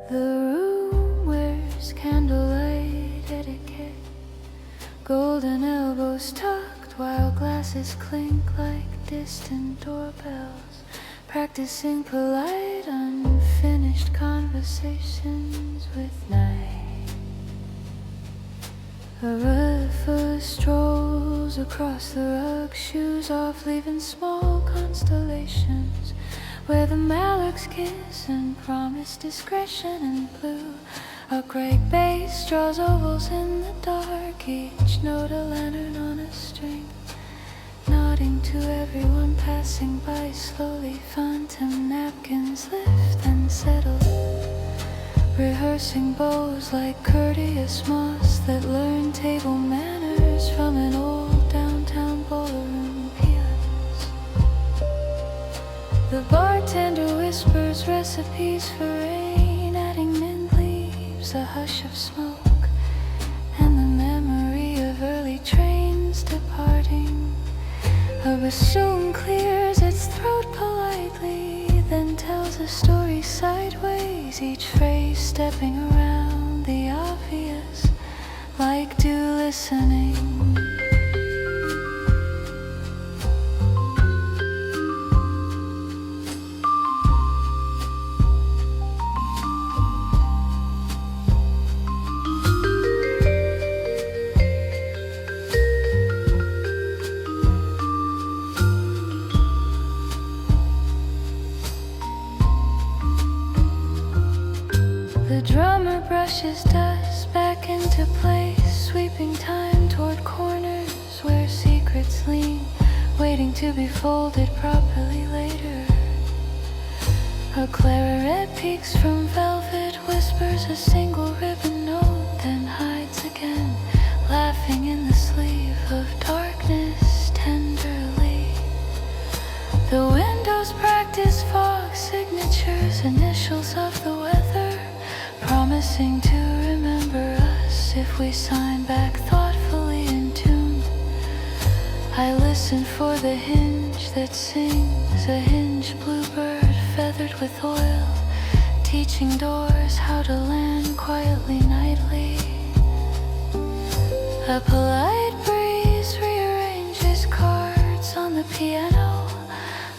The room wears candlelight etiquette, golden elbows tucked while glasses clink like distant doorbells, practicing polite, unfinished conversations with night. A roofer strolls across the rug, shoes off, leaving small constellations where the mallarks kiss and promise discretion and blue. A great bass draws ovals in the dark, each note a lantern on a string, nodding to everyone passing by. Slowly phantom napkins lift and settle, rehearsing bows like courteous moths that learn table manners from an old downtown ballroom pianist. The bartender whispers recipes for rain, adding mint leaves, a hush of smoke, and the memory of early trains departing. A bassoon clears its throat politely, then tells a story sideways, each phrase stepping around the obvious, like due listening. The drummer brushes dust back into place, sweeping time toward corners where secrets lean, waiting to be folded properly later. A clarinet peeks from velvet, whispers a single ribbon note, then hides again, laughing in the sleeve of darkness tenderly. The windows practice fog signatures, initials of the weather, promising to remember us if we sign back thoughtfully in tune. I listen for the hinge that sings, a hinge bluebird feathered with oil, teaching doors how to land quietly nightly. A polite breeze rearranges cards on the piano,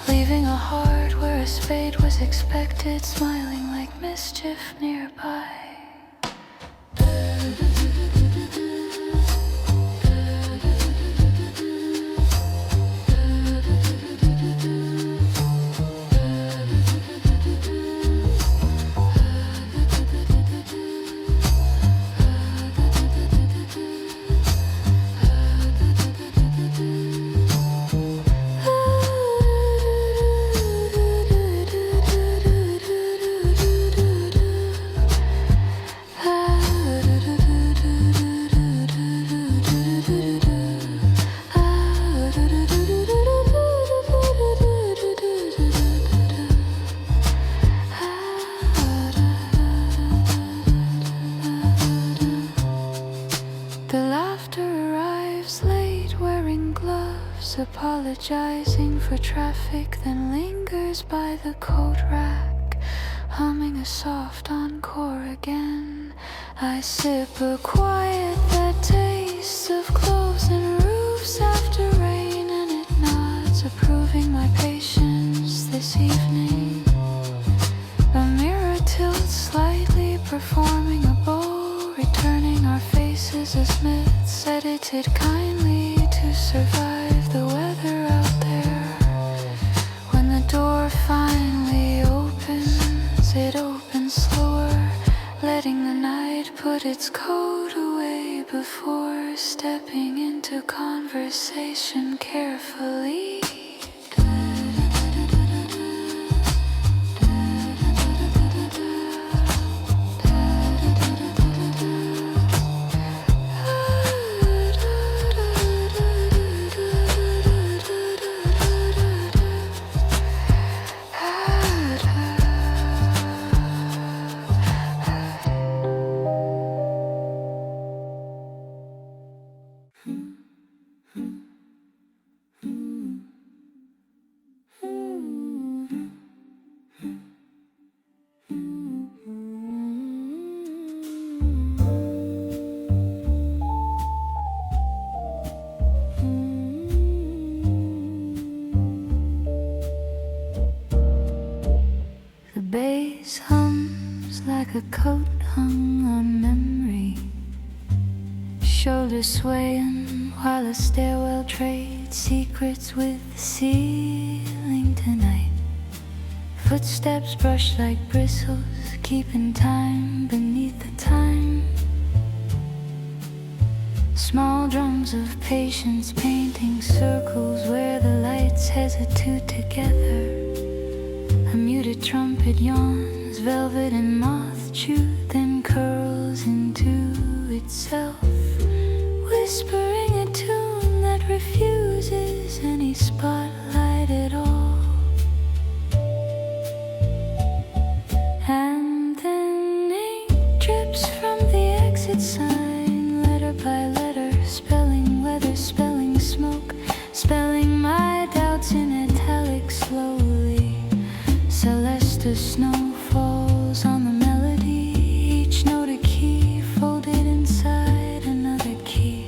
leaving a heart where a spade was expected, smiling like mischief nearby. Apologizing for traffic, then lingers by the coat rack, humming a soft encore again. I sip a quiet that tastes of cloves and roofs after rain, and it nods, approving my patience this evening. A mirror tilts slightly, performing a bow, returning our faces as myths, edited kindly to survive the weather out there. When the door finally opens, it opens slower, letting the night put its coat away before stepping into conversation carefully. the coat hung on memory, shoulders swaying while a stairwell trades secrets with the ceiling tonight. Footsteps brush like bristles, keeping time beneath the time. Small drums of patience painting circles where the lights hesitate together. A muted trumpet yawns, velvet and moth chewed, then curls into itself, whispering a tune that refuses any spotlight at all. And then ink drips from the exit sign, letter by letter, spelling weather, spelling smoke, spelling my doubts in italics slowly. Celeste snow falls on the melody, each note a key folded inside another key.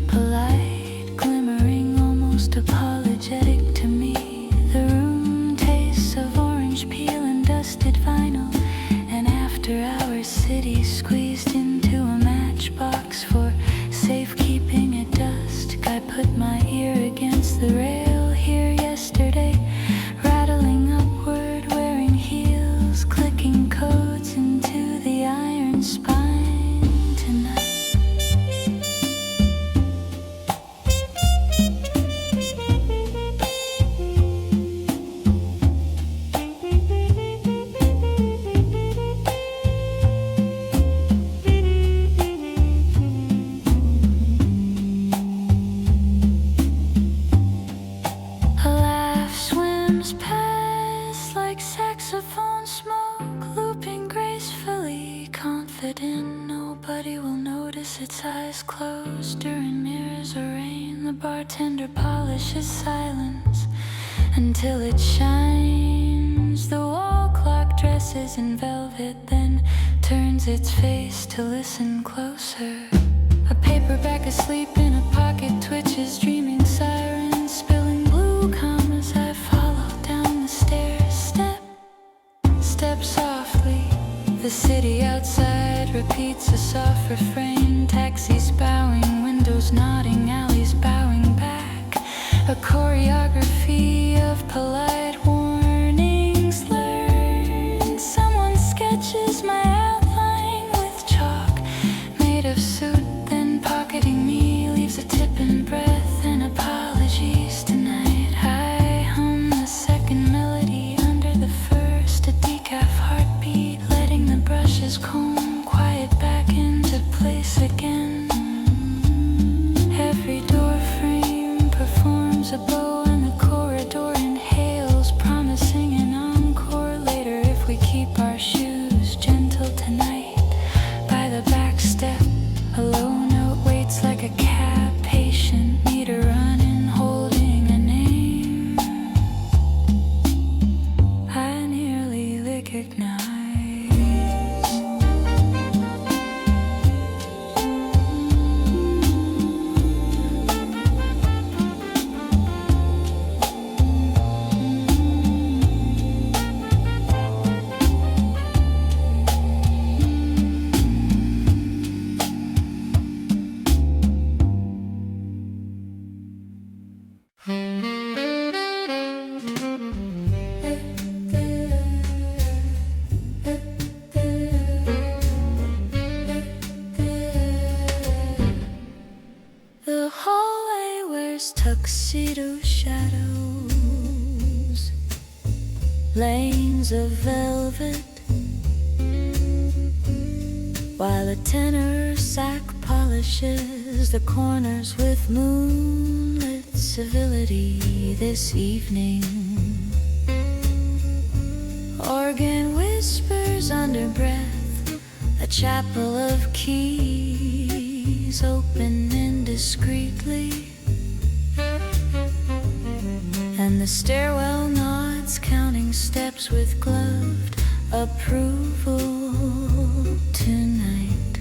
Polite, glimmering, almost apologetic to me. The room tastes of orange peel and dusted vinyl, an after-hours city squeezed into a matchbox for safekeeping at dusk. I put my ear against the rail here yesterday, rattling upward, wearing heels, clicking codes into the iron spine tonight. A laugh swims past like saxophone smoke, looping gracefully, confident nobody will notice its eyes closed. During mirrors or rain, the bartender polishes silence until it shines. The wall clock dresses in velvet, then turns its face to listen closer. A paperback asleep in a pocket twitches, dreaming sirens, spilling blue commas. I follow down the stairs, step softly. The city outside repeats a soft refrain. Taxis bowing, windows nodding, alleys bowing back. A choreography of polite warnings learned. Someone sketches my outline with chalk, made of soot, then pocketing me leaves a tip in breath and apologies tonight. I hum the second melody under the first, a decaf heartbeat, letting the brushes comb quiet back into place again. Every door frame performs a bow and the corridor inhales, promising an encore later if we keep our shoes gentle tonight. By the back step, a low note waits like a cab, patient, meter running, holding a name I nearly recognize. The hallway wears tuxedo shadows, lanes of velvet, while a tenor sack polishes the corners with moonlit civility this evening. Organ whispers under breath, a chapel of keys open indiscreetly, and the stairwell nods, counting steps with gloved approval tonight.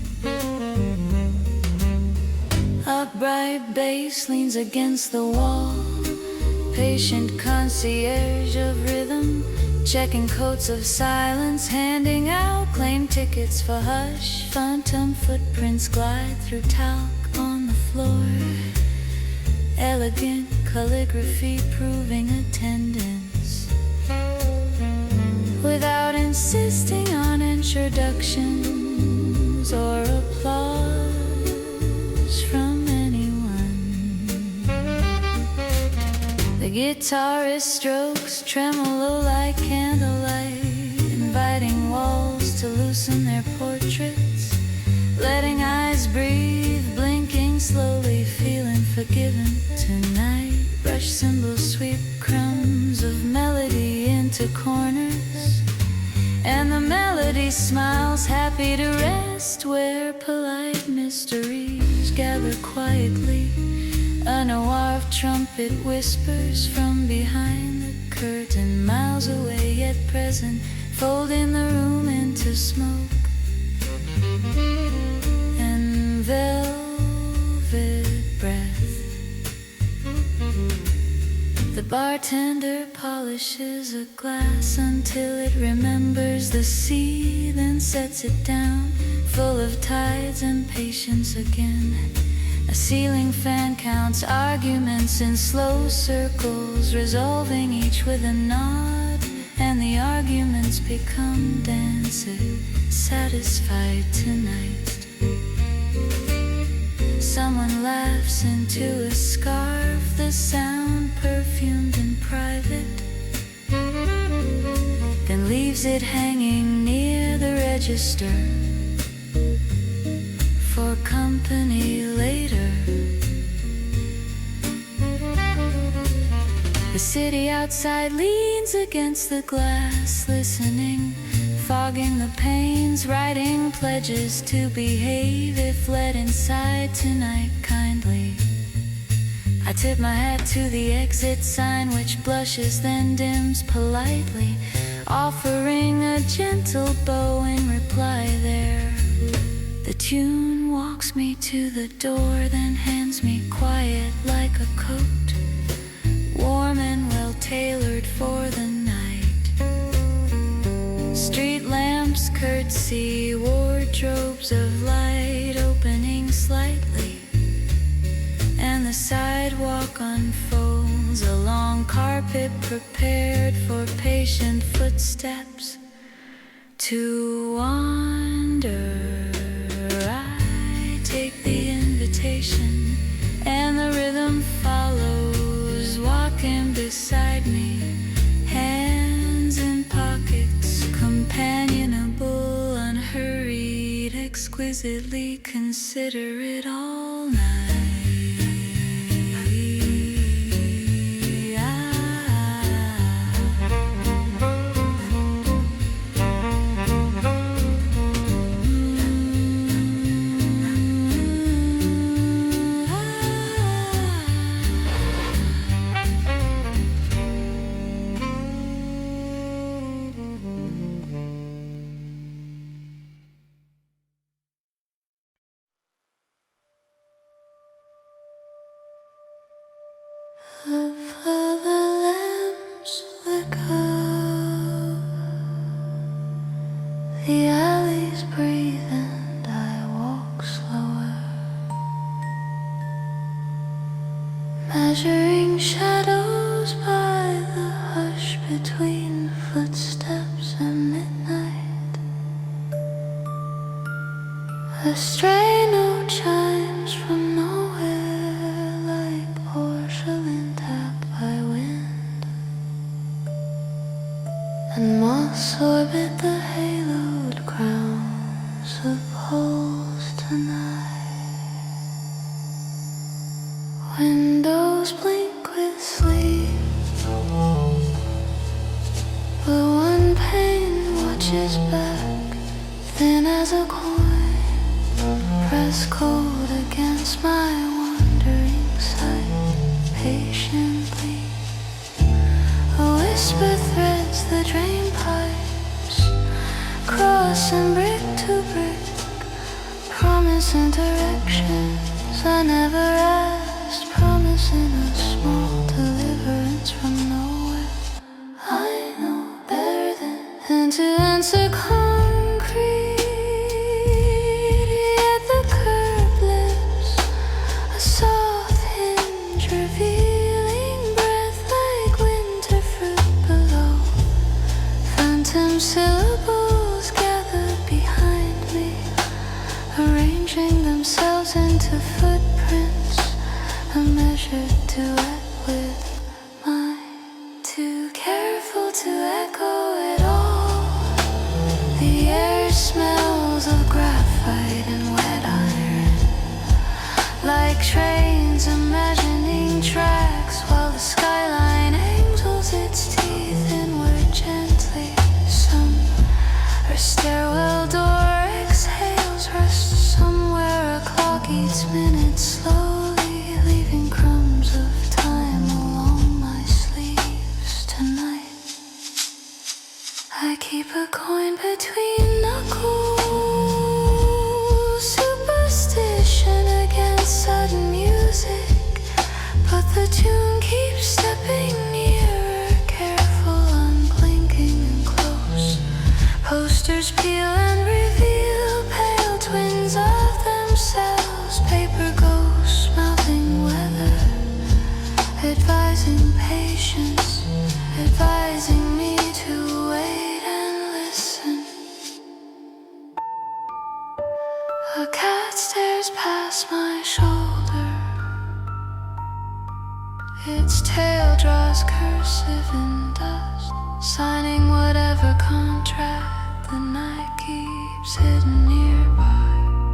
A bright bass leans against the wall, patient concierge of rhythm, checking coats of silence, handing out claim tickets for hush. Phantom footprints glide through talc on the floor, elegant calligraphy proving attendance, without insisting on introductions or applause from anyone. The guitarist strokes tremolo like candlelight, inviting walls to loosen their portraits, letting eyes breathe, blinking slowly, feeling forgiven tonight. Brush cymbals sweep crumbs of melody into corners, and the melody smiles, happy to rest where polite mysteries gather quietly. A noir trumpet whispers from behind the curtain, miles away yet present, folding the room into smoke and velvet breath. The bartender polishes a glass until it remembers the sea, then sets it down, full of tides and patience again. A ceiling fan counts arguments in slow circles, resolving each with a nod, and the arguments become dances, satisfied tonight. Someone laughs into a scarf, the sound perfumed in private, then leaves it hanging near the register for company later. The city outside leans against the glass, listening, fogging the panes, writing pledges to behave if let inside tonight kindly. I tip my hat to the exit sign, which blushes then dims politely, offering a gentle bow in reply there. The tune walks me to the door, then hands me quiet like a coat, warm and well tailored for the night. Street lamps curtsy, wardrobes of light opening slightly, and the sidewalk unfolds, a long carpet prepared for patient footsteps to wander. I take the invitation, and the rhythm follows, walking beside me, hands in pockets, companionable, unhurried, exquisitely considerate all night. The further lamps flicker, the alleys breathe and I walk slower, measuring shadows by the hush between footsteps and midnight. A stray note chimes from nowhere like porcelain tapped by wind, and moths orbit the haloed crowns of poles tonight. Windows blink with sleep, but one pane watches back, thin as a coin, pressed cold against my wandering sight. Patiently, a whisper threads the drain pipes, crossing brick to brick, promising directions I never asked, promising a small deliverance from nowhere. I know there smells of graphite and wet iron, like trains imagining tracks while the skyline angles its teeth inward gently. Her stairwell door exhales, rest somewhere. A clock eats minutes slowly, leaving crumbs of time along my sleeves tonight. I keep a coin between knuckles, superstition against sudden music, but the tune keeps stepping nearer, careful, unblinking and close. Posters peel and reveal pale twins of themselves, paper ghosts mouthing weather, advising patience, advising me to wait and listen. A cat stares past my shoulder, its tail draws cursive in dust, signing whatever contract the night keeps hidden nearby.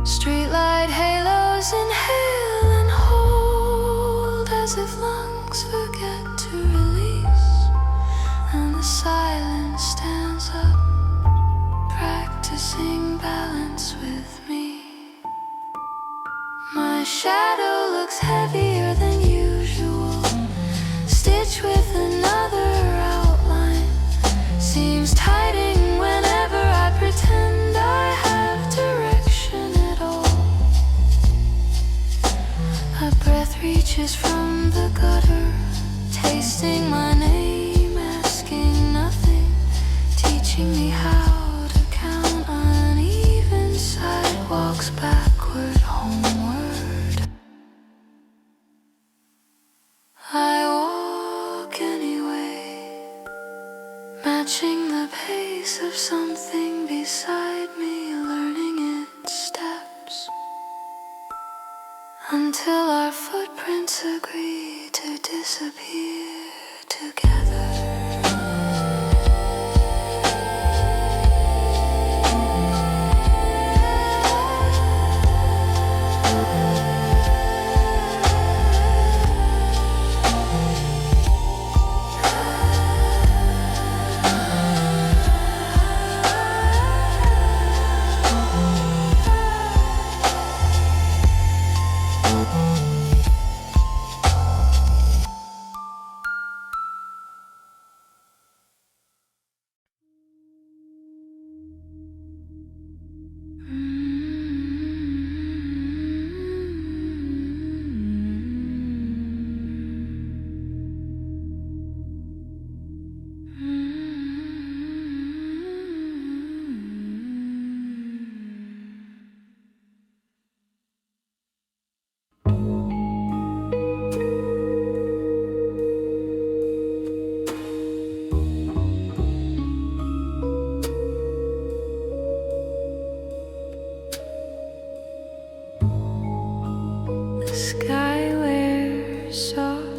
Streetlight halos inhale and hold, as if lungs forget to release, and the silence stands up, practicing balance with me. My shadow looks heavier than usual, stitched with another outline, seems tighting whenever I pretend I have direction at all. A breath reaches from the gutter, tasting my name, asking nothing, teaching me how to count uneven sidewalks backward homeward. I walk anyway, matching the pace of something beside me, learning its steps, until our footprints agree to disappear together.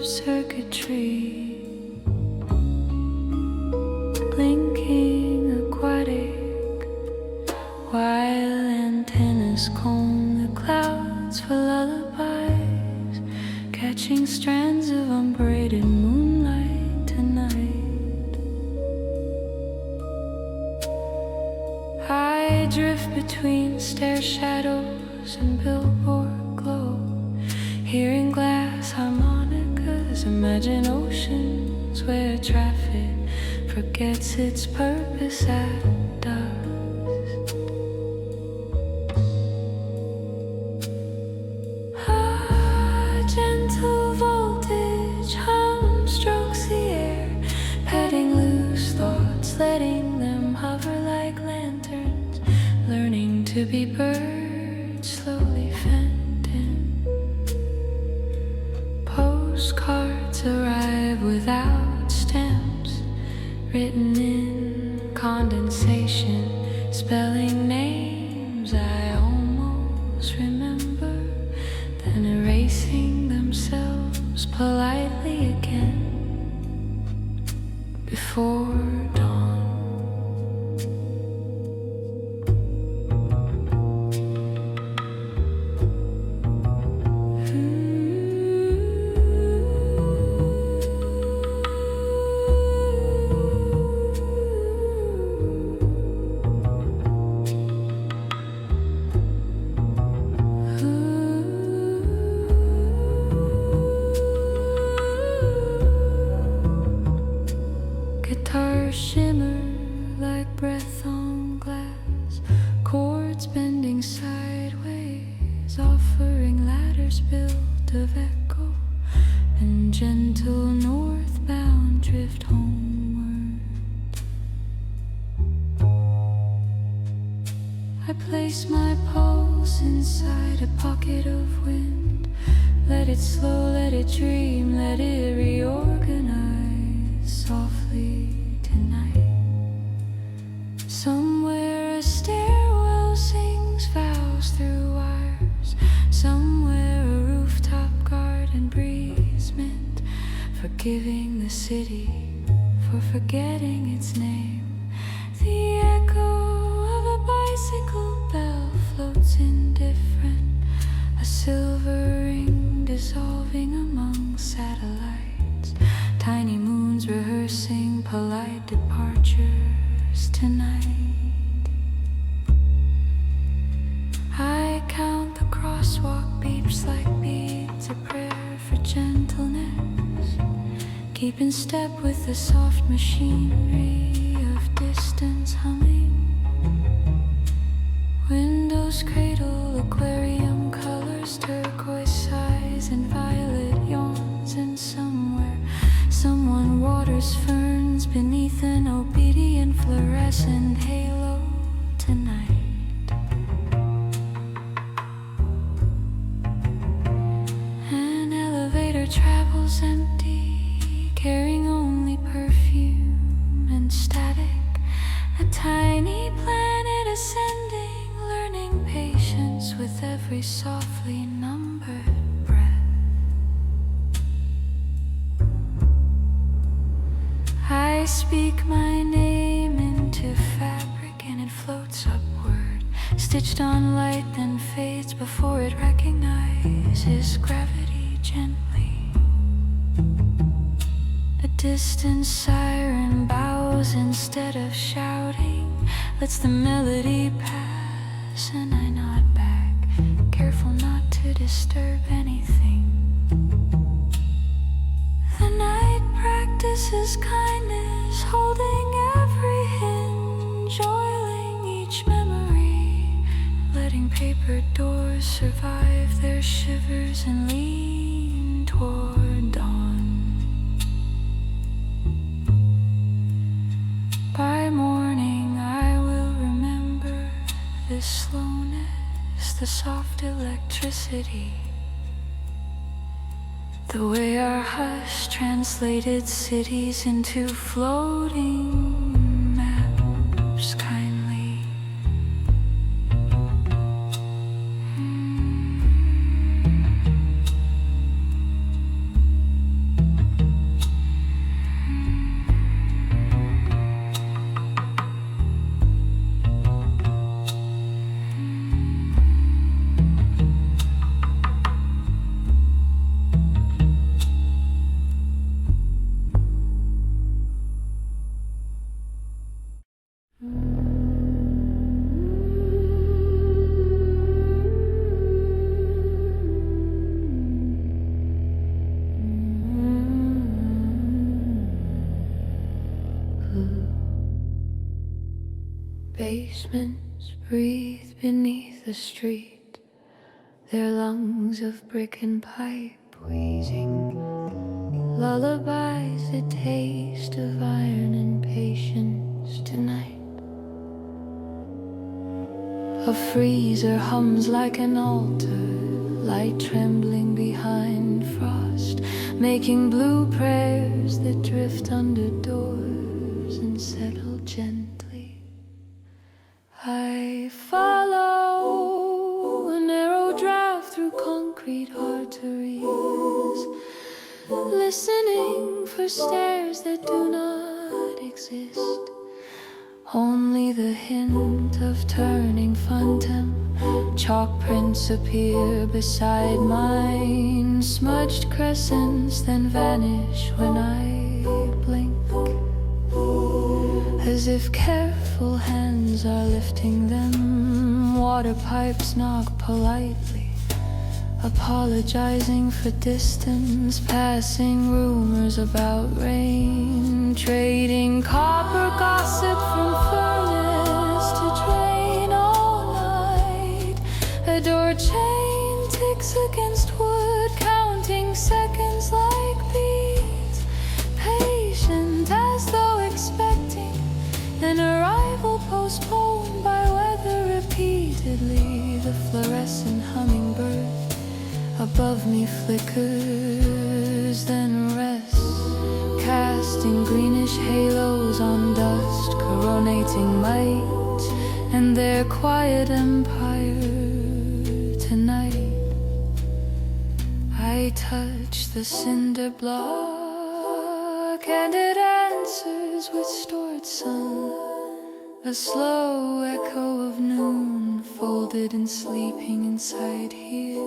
Circuitry, blinking aquatic, while antennas comb the clouds for lullabies, catching strands of unbraided moonlight tonight. I drift between stair shadows and billboard glow, hearing glass harmonicas, imagine oceans where traffic forgets its purpose at dusk. A gentle voltage hum strokes the air, petting loose thoughts, letting them hover like lanterns, learning to be birds slowly fent in. Postcards arrive without stamps, written in condensation, spelling names I almost remember, then erasing themselves politely again before dawn. wires built of echo, and gentle northbound drift homeward. I place my pulse inside a pocket of wind. Let it slow, let it dream, let it reorganize softly tonight. Somewhere a stairwell sings vows through wires. Somewhere a rooftop garden breeze mint, forgiving the city for forgetting its name. The echo of a bicycle bell floats indifferent, a silver ring dissolving among satellites. Tiny moons rehearsing polite departures tonight. I count the crosswalk beeps like beads, a prayer for gentleness, keeping step with the soft machinery of distance humming. Windows cradle aquarium colors, turquoise sighs and violet yawns, and somewhere someone waters ferns beneath an obedient fluorescent halo tonight. An elevator travels empty, carrying only perfume and static. A tiny planet ascending, learning patience with every softly numbered breath. I speak my name into fabric and it floats upward, stitched on light then fades before it recognizes gravity gently. A distant siren bows instead of shouting, lets the melody pass, and I nod back, careful not to disturb anything. The night practices kindness, holding every hinge, oiling each memory, letting paper doors survive their shivers and lean toward dawn. By morning I will remember this slowness, the soft electricity, the way our hush translated cities into floating maps kindly. Basements breathe beneath the street, their lungs of brick and pipe wheezing, lullabies a taste of iron and patience tonight. A freezer hums like an altar, light trembling behind frost, making blue prayers that drift under doors and settle gently. I follow a narrow draft through concrete arteries, listening for stairs that do not exist. Only the hint of turning phantom, chalk prints appear beside mine, smudged crescents then vanish when I blink, as if careful hands are lifting them. Water pipes knock politely, apologizing for distance, passing rumors about rain, trading copper gossip from furnace to drain all night. A door chain ticks backs against wood, counting seconds like beads, patient as though expecting an arrival postponed by weather repeatedly. The fluorescent hummingbird above me flickers, then rests, casting greenish halos on dust, coronating might and their quiet empire. Tonight I touch the cinder block, and it answers with stored sun, a slow echo of noon, folded and sleeping inside here.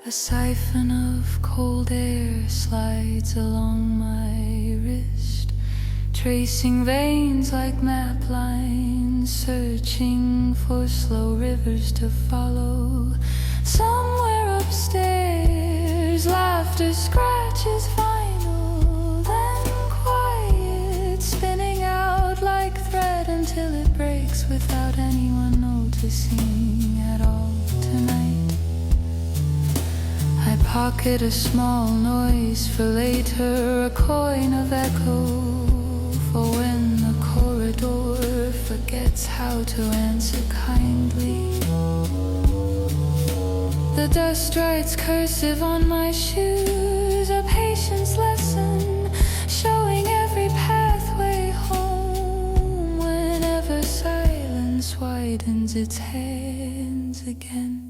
A siphon of cold air slides along my wrist, tracing veins like map lines, searching for slow rivers to follow. Somewhere upstairs, laughter scratches vinyl, then quiet, spinning out like thread until it breaks without anyone noticing at all. Tonight I pocket a small noise for later, a coin of echo for when the corridor forgets how to answer kindly. The dust writes cursive on my shoes, a patience lesson, showing every pathway home whenever silence widens its hands again.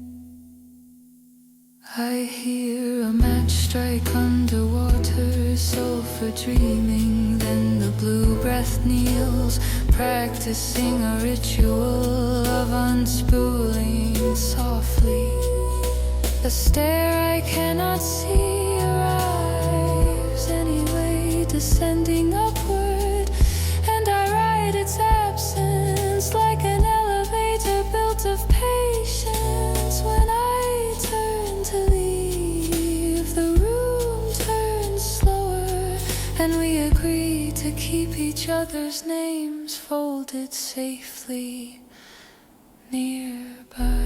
I hear a match strike underwater, sulfur dreaming, then the blue breath kneels, practicing a ritual of unspooling softly. A stare I cannot see arrives anyway, descending upward, and I ride its absence like an elevator built of patience. When I turn to leave, the room turns slower, and we agree to keep each other's names folded safely nearby.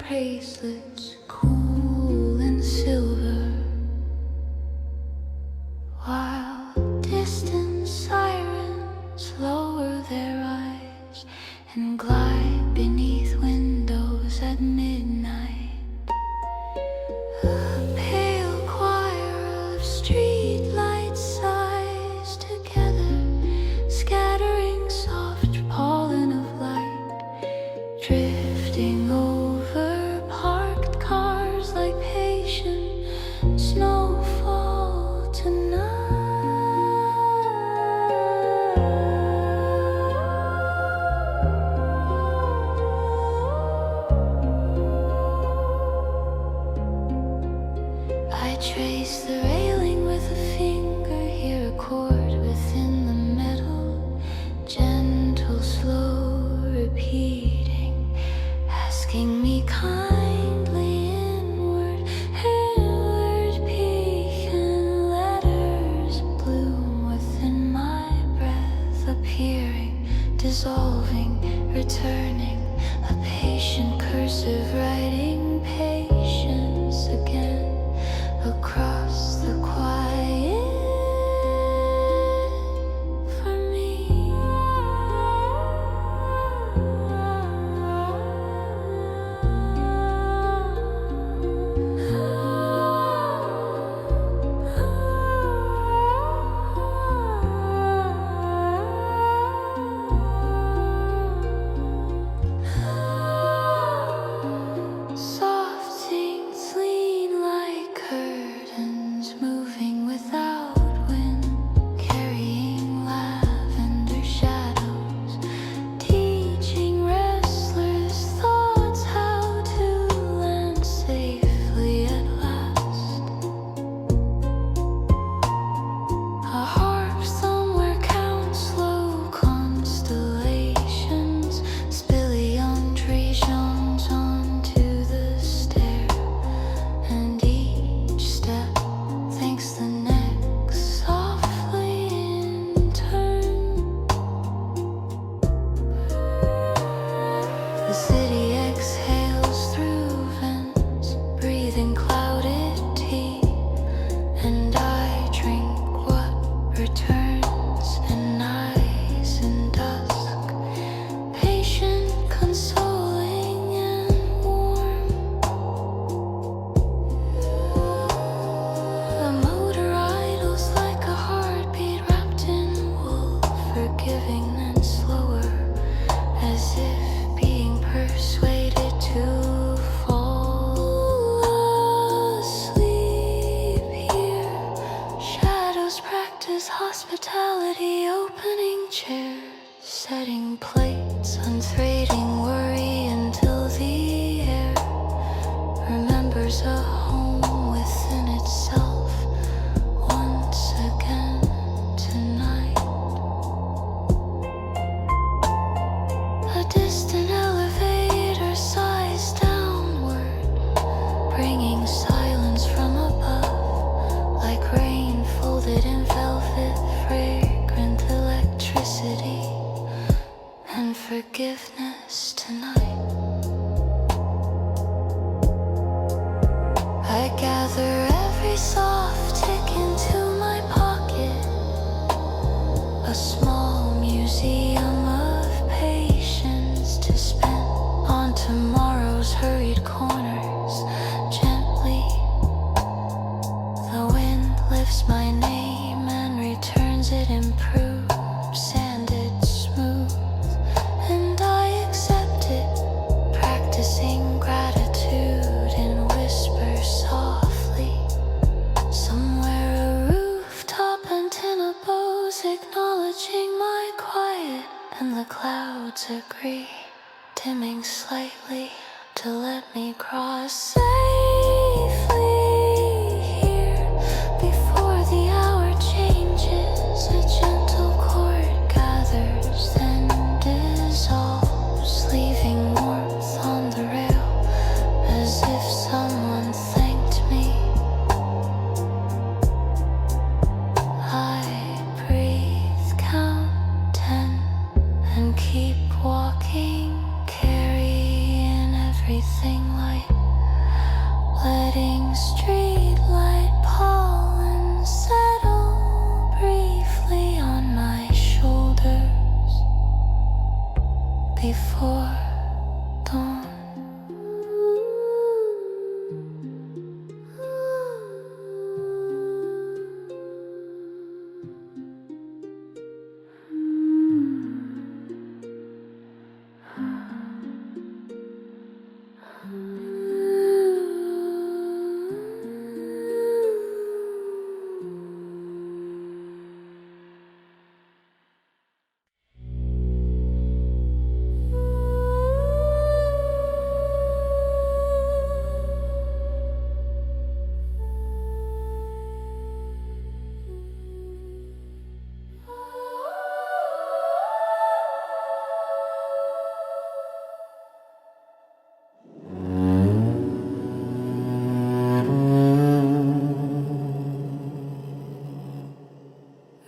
Bracelets cool and silver, while distant sirens lower their eyes and glide beneath windows at midnight. A pale choir of streetlights sighs together, scattering soft pollen of light, drifting over snowfall tonight. I trace the railing with a finger, hear a chord within the metal, gentle, slow, repeating, asking me kindly inward, inward peeking. Letters bloom within my breath, appearing, dissolving, returning, a patient cursive writing patience again across the quiet for me. reality, opening chairs, setting plates, unthreading worry until the air remembers a home within itself once again tonight. A distant elevator sighs downward, bringing silence from above, like rain folded in velvet, fragrant electricity and forgiveness tonight. I gather every soft tick into my pocket, a small museum of patience to spend on tomorrow's hurried corners. Gently, the wind lifts my name and returns it improved, sanded smooth, and I accept it, practicing gratitude in whispers softly. Somewhere a rooftop antenna bows, acknowledging my quiet, and the clouds agree, dimming slightly to let me cross safely here before the hour changes. A gentle chord gathers, then dissolves, leaving warmth on the rail, as if someone thanked me. I breathe, count 10, and keep walking, carrying everything light, letting streetlight pollen settle briefly on my shoulders before dawn.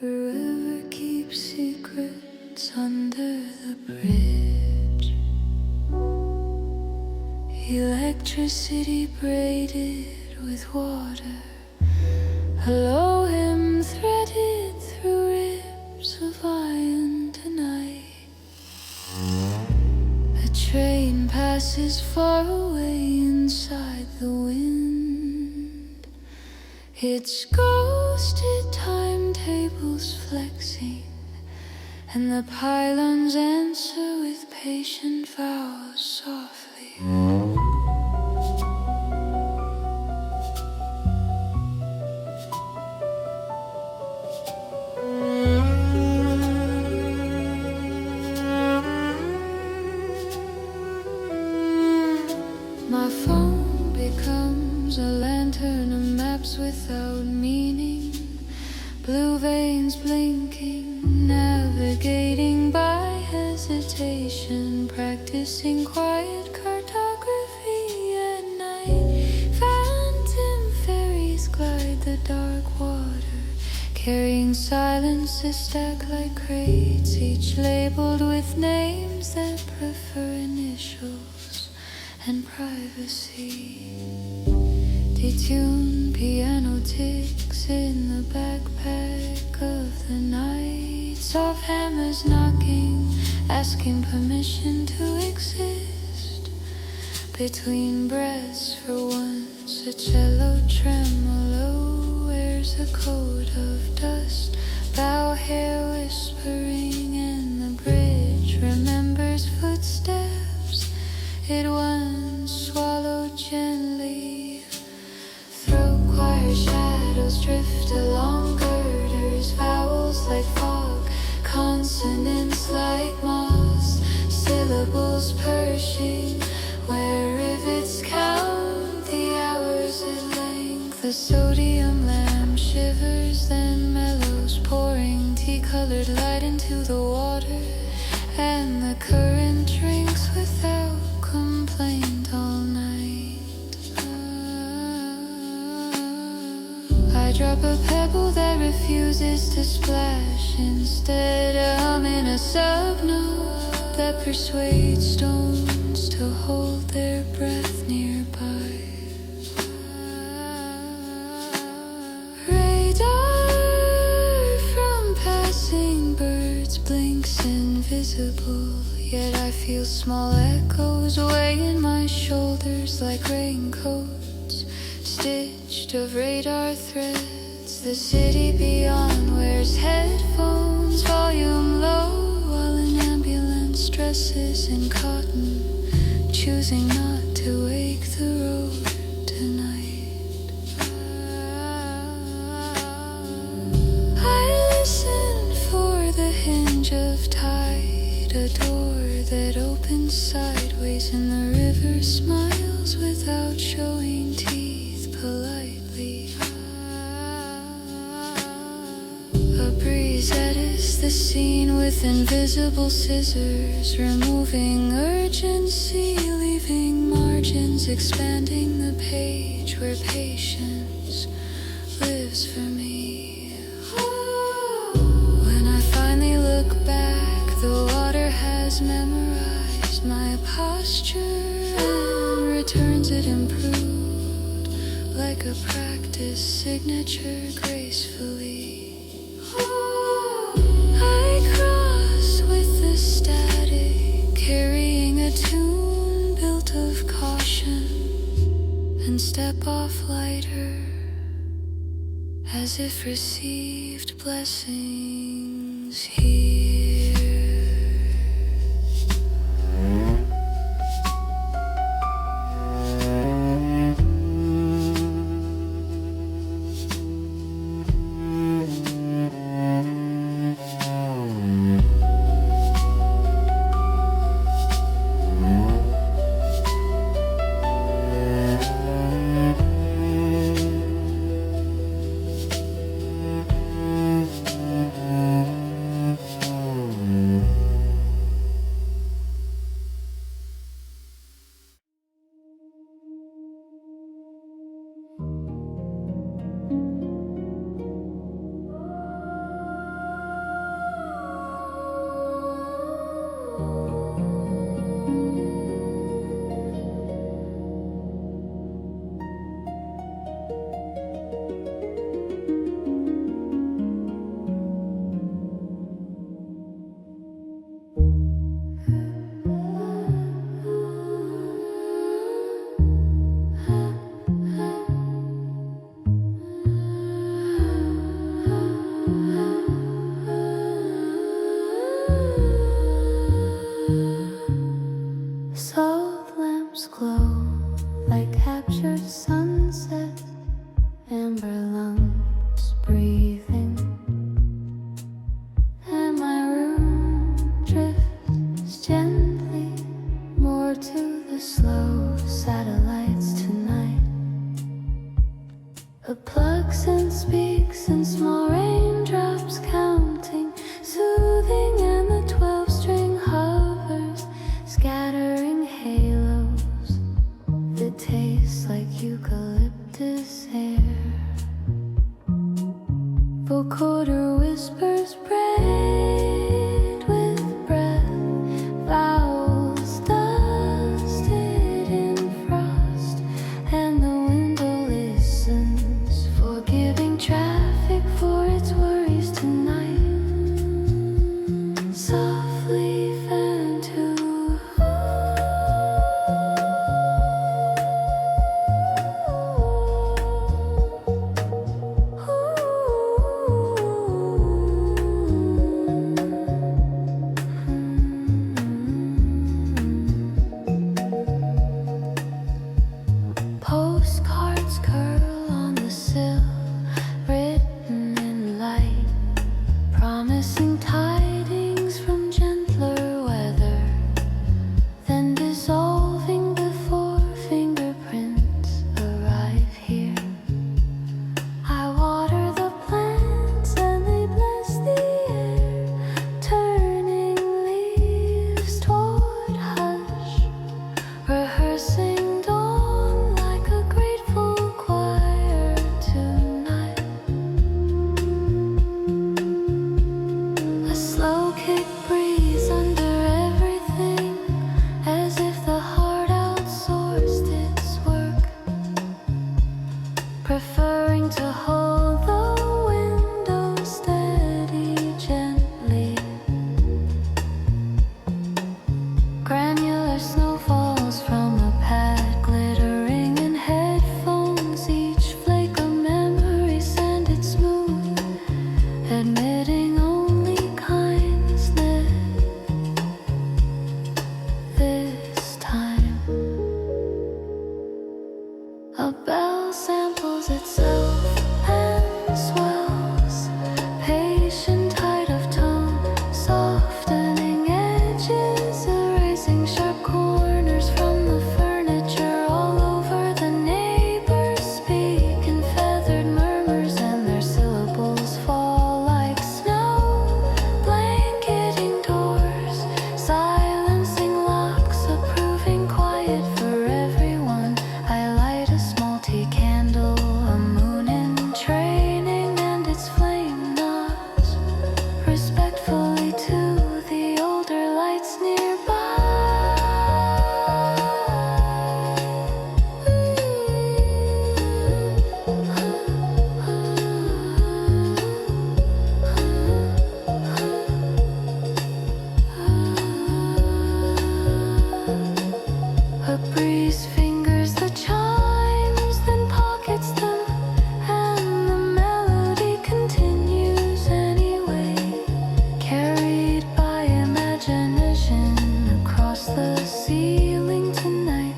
A river keeps secrets under the bridge, electricity braided with water, hello him threaded through ribs of iron tonight. A train passes far away inside the wind, its ghosted timetables flexing, and the pylons answer with patient vows softly. My phone becomes a lantern of maps without meaning, blue veins blinking, navigating by hesitation, practicing quiet cartography at night. Phantom ferries glide the dark water, carrying silence to stack like crates, each labeled with names that prefer initials and privacy. Detuned piano ticks in the backpack of the night, soft hammers knocking, asking permission to exist. Between breaths for once, a cello tremolo wears a coat of dust, bow hair whispering, and the bridge remembers footsteps it once swallowed gently. Throat choir shadows drift along girders, vowels like fall consonants like moss, syllables pershing where rivets count the hours at length. The sodium lamp shivers, then mellows, pouring tea-colored light into the water, and the current drinks without complaint all night. I drop a pebble that refuses to splash. Instead, I'm in a subnote that persuades stones to hold their breath nearby. Radar from passing birds blinks invisible, yet I feel small echoes weighing my shoulders like raincoats stitched of radar threads. The city beyond wears headphones, volume low, while an ambulance dresses in cotton, choosing not to wake the road tonight. I listen for the hinge of tide, a door that opens sideways, and the river smiles without showing teeth politely. A breeze edits the scene with invisible scissors, removing urgency, leaving margins, expanding the page where patience lives for me. When I finally look back, the water has memorized my posture and returns it improved, like a practice signature gracefully. I cross with the static, carrying a tune built of caution, and step off lighter, as if received blessings here. Salt lamps glow like captured sunset, amber lungs breathing, and my room drifts gently more to the slow satellites tonight. A plugs and speaks in small raindrops counting, soothing, and the 12-string hovers, scattering halos that taste like eucalyptus air. Vocoder whispers braid with breath, vowels dusted in frost, and the window listens, forgiving traffic for its worries tonight. Softly fan to postcards curl on the sill, written in light, promising tidings kick breeze under everything, as if the heart outsourced its work, preferring to hold the window steady gently. Granular snow falls from a pad, glittering in headphones, each flake a memory sanded smooth, admitting only kindness this time. A bell samples itself and swells, patient height of tone, softening edges, erasing sharp corners from the furniture. All over the neighbors speak in feathered murmurs, and their syllables fall like snow, blanketing doors, silencing locks, approving quiet for everyone. I light a small tea candle, a moon in training, and its flame nods respectfully to the older lights nearby. A breeze fingers the chimes, then pockets them, and the melody continues anyway, carried by imagination across the ceiling tonight.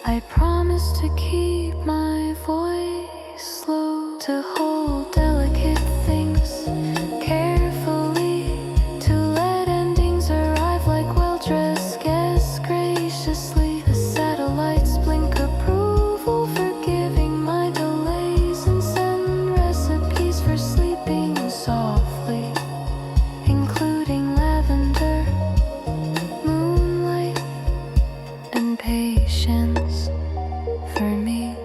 I promise to keep my voice low, to hold delicate things carefully, to let endings arrive like well-dressed guests graciously. The satellites blink approval, forgiving my delays, and send recipes for sleeping softly, including lavender, moonlight, and patience for me.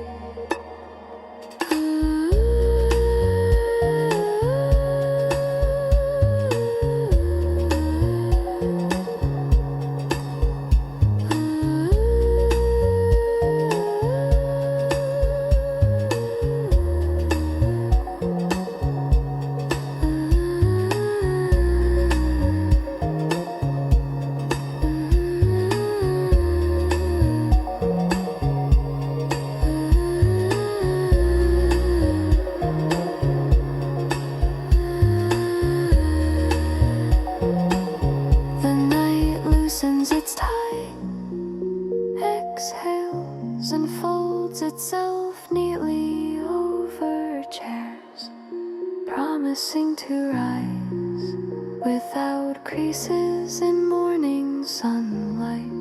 The night loosens its tie, exhales and folds itself neatly over chairs, promising to rise without creases in morning sunlight.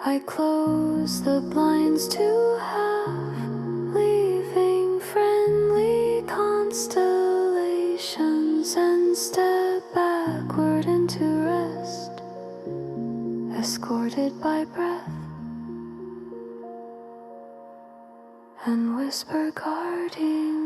I close the blinds to half, leaving friendly constellations, and step backward into rest, escorted by breath, and whisper guardings.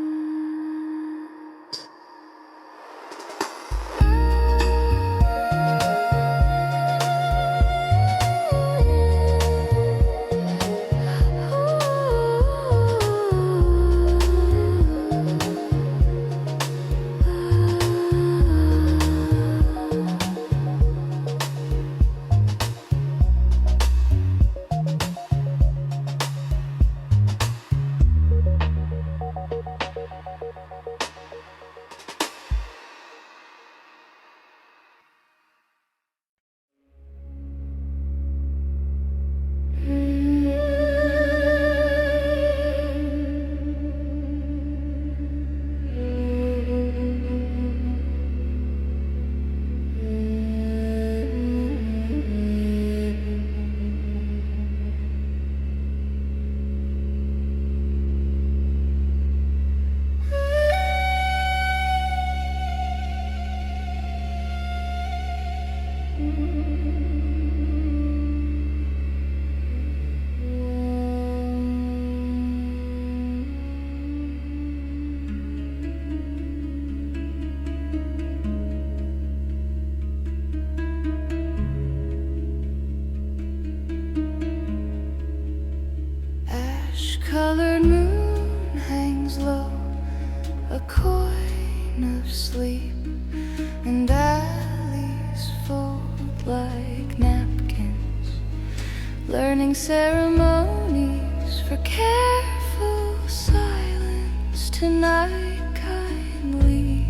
sleep, and alleys fold like napkins, learning ceremonies for careful silence tonight kindly.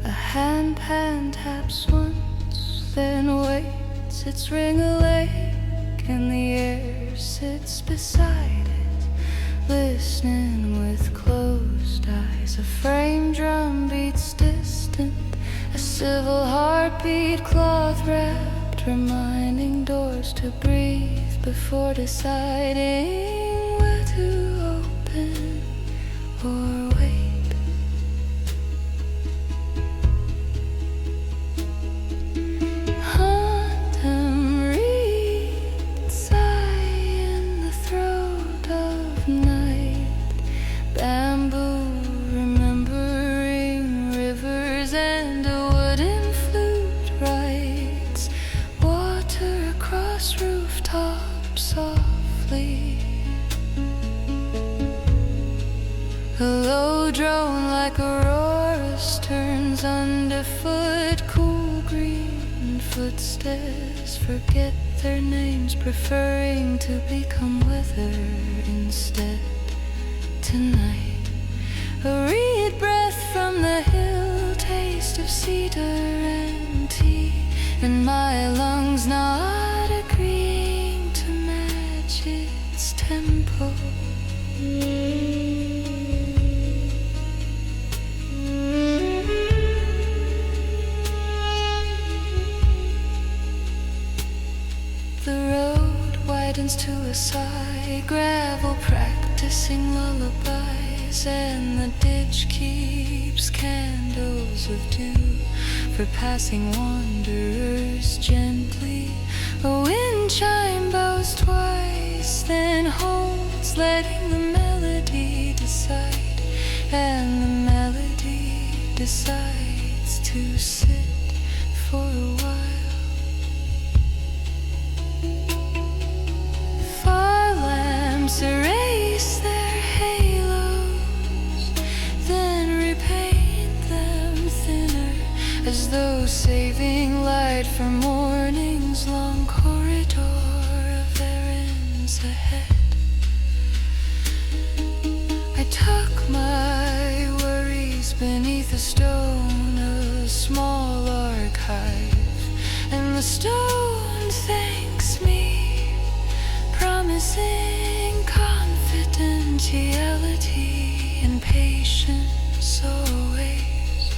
A handpan taps once, then waits its ring awake, and the air sits beside it, listening with closed eyes. A frame drum beats distant, a civil heartbeat, cloth wrapped, reminding doors to breathe before deciding where to open or wait. Autumn reeds sigh in the throat of night, bamboo remembering rivers, and a wooden flute writes water across rooftops softly. A low drone like Aurora's turns underfoot, cool green footsteps forget their names, preferring to become weather instead tonight. A reed breath from the hill, taste of cedar and tea, and my lungs not agreeing to match its tempo. The road widens to a sigh, gravel practicing lullabies, and the ditch keeps candles of dew for passing wanderers gently. A wind chime bows twice, then holds, letting the melody decide, and the melody decides to sit for a while. Far lamps erase their halos, then repaint them thinner, as though saving light for morning's long corridor of errands ahead. I tuck my worries beneath a stone, a small archive, and the stone thanks me, promising confidentiality and patience always.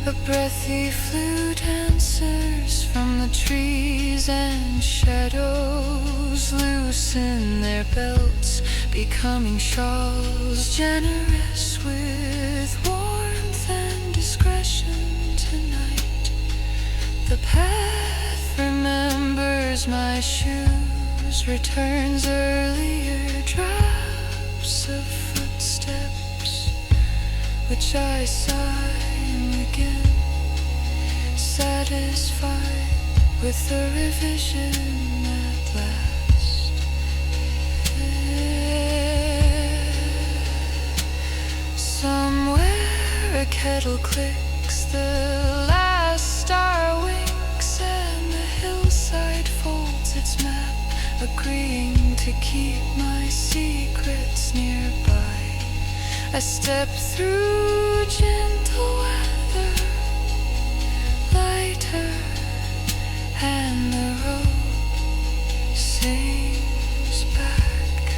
A breathy flute answers from the trees, and shadows loosen their belts, becoming shawls, generous with warmth and discretion tonight. The path remembers my shoes, returns earlier drops of footsteps, which I sigh again, satisfied with the revision at last. Somewhere a kettle clicks, the last star winks, and the hillside folds its map, agreeing to keep my secrets nearby. I step through gentle weather, lighter, and the road sings back,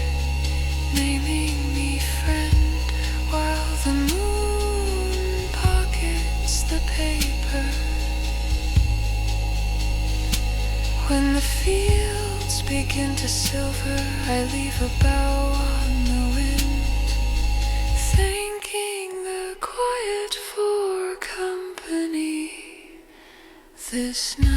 naming me friend, while the moon pockets the paper. When the fields begin to silver, I leave a bow on the wind, thanking the quiet for company this night.